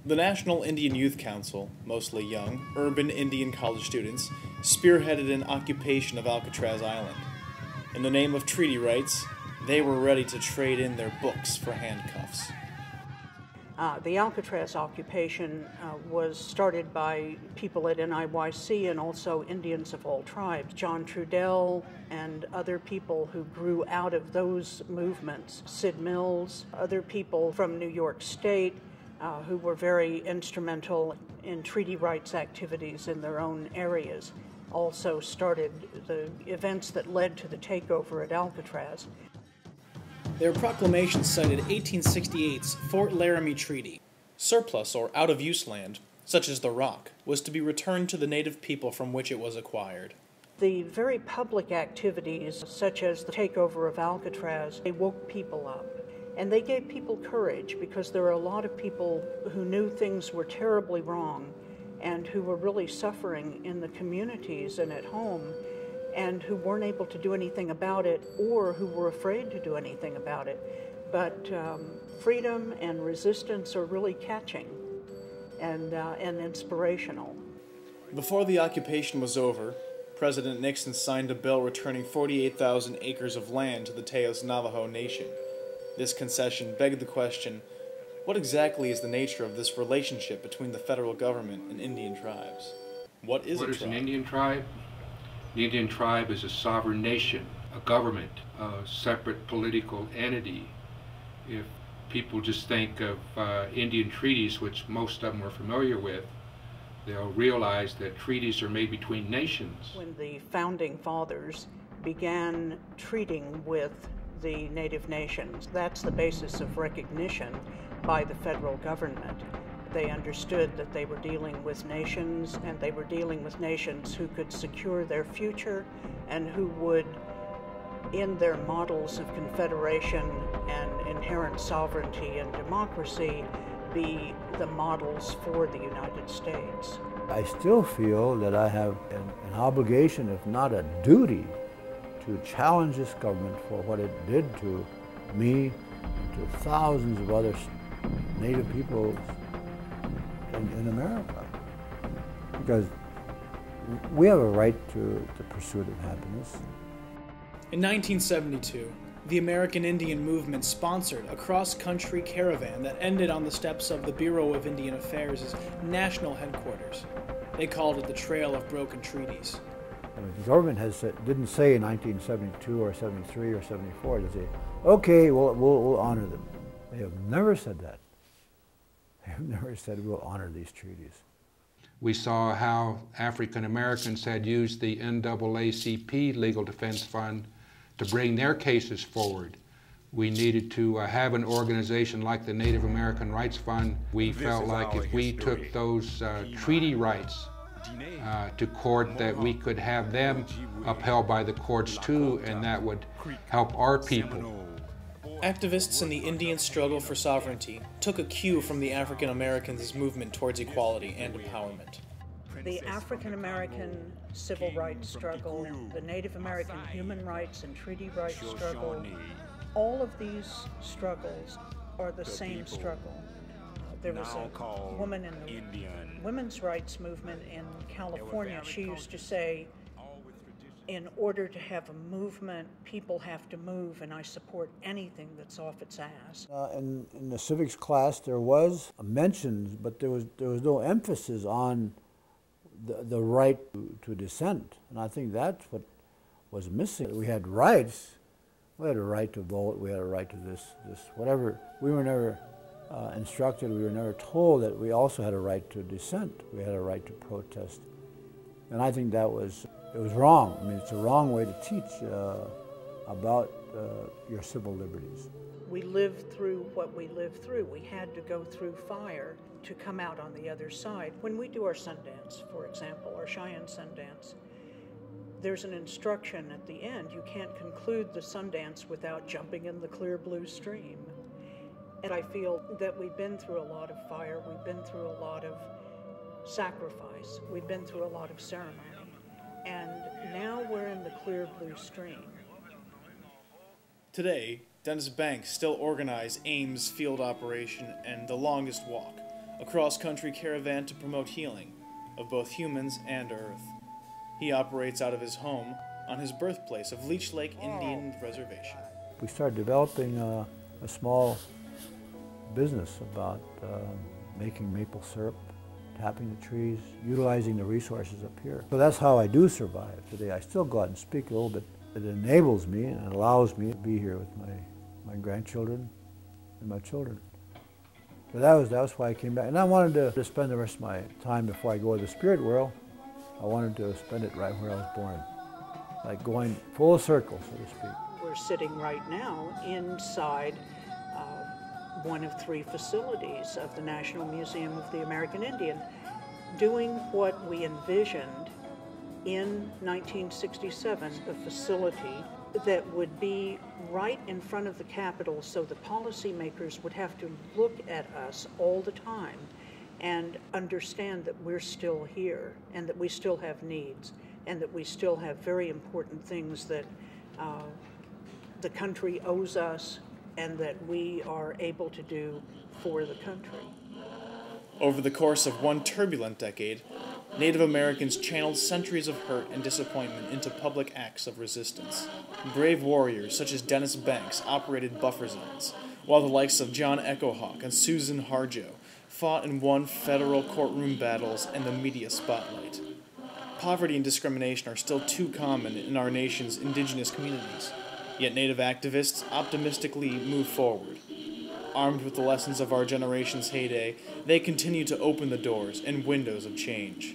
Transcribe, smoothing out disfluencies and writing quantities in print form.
The National Indian Youth Council, mostly young, urban Indian college students, spearheaded an occupation of Alcatraz Island. In the name of treaty rights, they were ready to trade in their books for handcuffs. The Alcatraz occupation was started by people at NIYC and also Indians of all tribes. John Trudell and other people who grew out of those movements, Sid Mills, other people from New York State who were very instrumental in treaty rights activities in their own areas, also started the events that led to the takeover at Alcatraz. Their proclamation cited 1868's Fort Laramie Treaty. Surplus or out-of-use land, such as the Rock, was to be returned to the native people from which it was acquired. The very public activities, such as the takeover of Alcatraz, they woke people up. And they gave people courage because there were a lot of people who knew things were terribly wrong and who were really suffering in the communities and at home, and who weren't able to do anything about it or who were afraid to do anything about it. But freedom and resistance are really catching and inspirational. Before the occupation was over, President Nixon signed a bill returning 48,000 acres of land to the Teos Navajo Nation. This concession begged the question, what exactly is the nature of this relationship between the federal government and Indian tribes? What is an Indian tribe? The Indian tribe is a sovereign nation, a government, a separate political entity. If people just think of Indian treaties, which most of them are familiar with, they'll realize that treaties are made between nations. When the founding fathers began treating with the native nations, that's the basis of recognition by the federal government. They understood that they were dealing with nations, and they were dealing with nations who could secure their future and who would, in their models of confederation and inherent sovereignty and democracy, be the models for the United States. I still feel that I have an obligation, if not a duty, to challenge this government for what it did to me and to thousands of other Native peoples in America. Because we have a right to the pursuit of happiness. In 1972, the American Indian movement sponsored a cross-country caravan that ended on the steps of the Bureau of Indian Affairs' national headquarters. They called it the Trail of Broken Treaties. The government didn't say in 1972 or 73 or 74, they say, okay, we'll honor them. They have never said that. They have never said we'll honor these treaties. We saw how African Americans had used the NAACP Legal Defense Fund to bring their cases forward. We needed to have an organization like the Native American Rights Fund. We felt like if we took those treaty rights to court, that we could have them upheld by the courts too, and that would help our people. Activists in the Indian struggle for sovereignty took a cue from the African Americans' movement towards equality and empowerment. The African American civil rights struggle, the Native American human rights and treaty rights struggle, all of these struggles are the same struggle. There was a woman in the women's rights movement in California. She used to say, in order to have a movement, people have to move, and I support anything that's off its ass. In the civics class, there was mentions, but there was no emphasis on the right to dissent, and I think that's what was missing. We had rights. We had a right to vote. We had a right to this, whatever. We were never instructed. We were never told that we also had a right to dissent. We had a right to protest, and I think it was wrong. I mean, it's a wrong way to teach about your civil liberties. We lived through what we lived through. We had to go through fire to come out on the other side. When we do our Sundance, for example, our Cheyenne Sundance, there's an instruction at the end. You can't conclude the Sundance without jumping in the clear blue stream. And I feel that we've been through a lot of fire. We've been through a lot of sacrifice. We've been through a lot of ceremony. And now we're in the clear blue stream. Today, Dennis Banks still organize AIM's field operation and the Longest Walk, a cross-country caravan to promote healing of both humans and Earth. He operates out of his home on his birthplace of Leech Lake Indian Reservation. We started developing a small business about making maple syrup, tapping the trees, utilizing the resources up here. So that's how I do survive today. I still go out and speak a little bit. It enables me and allows me to be here with my grandchildren and my children. But that was why I came back. And I wanted to spend the rest of my time before I go to the spirit world. I wanted to spend it right where I was born, like going full circle, so to speak. We're sitting right now inside one of 3 facilities of the National Museum of the American Indian, doing what we envisioned in 1967, a facility that would be right in front of the Capitol, so the policymakers would have to look at us all the time and understand that we're still here and that we still have needs and that we still have very important things that the country owes us and that we are able to do for the country. Over the course of one turbulent decade, Native Americans channeled centuries of hurt and disappointment into public acts of resistance. Brave warriors such as Dennis Banks operated buffer zones, while the likes of John Echohawk and Susan Harjo fought and won federal courtroom battles and the media spotlight. Poverty and discrimination are still too common in our nation's indigenous communities, yet Native activists optimistically move forward. Armed with the lessons of our generation's heyday, they continue to open the doors and windows of change.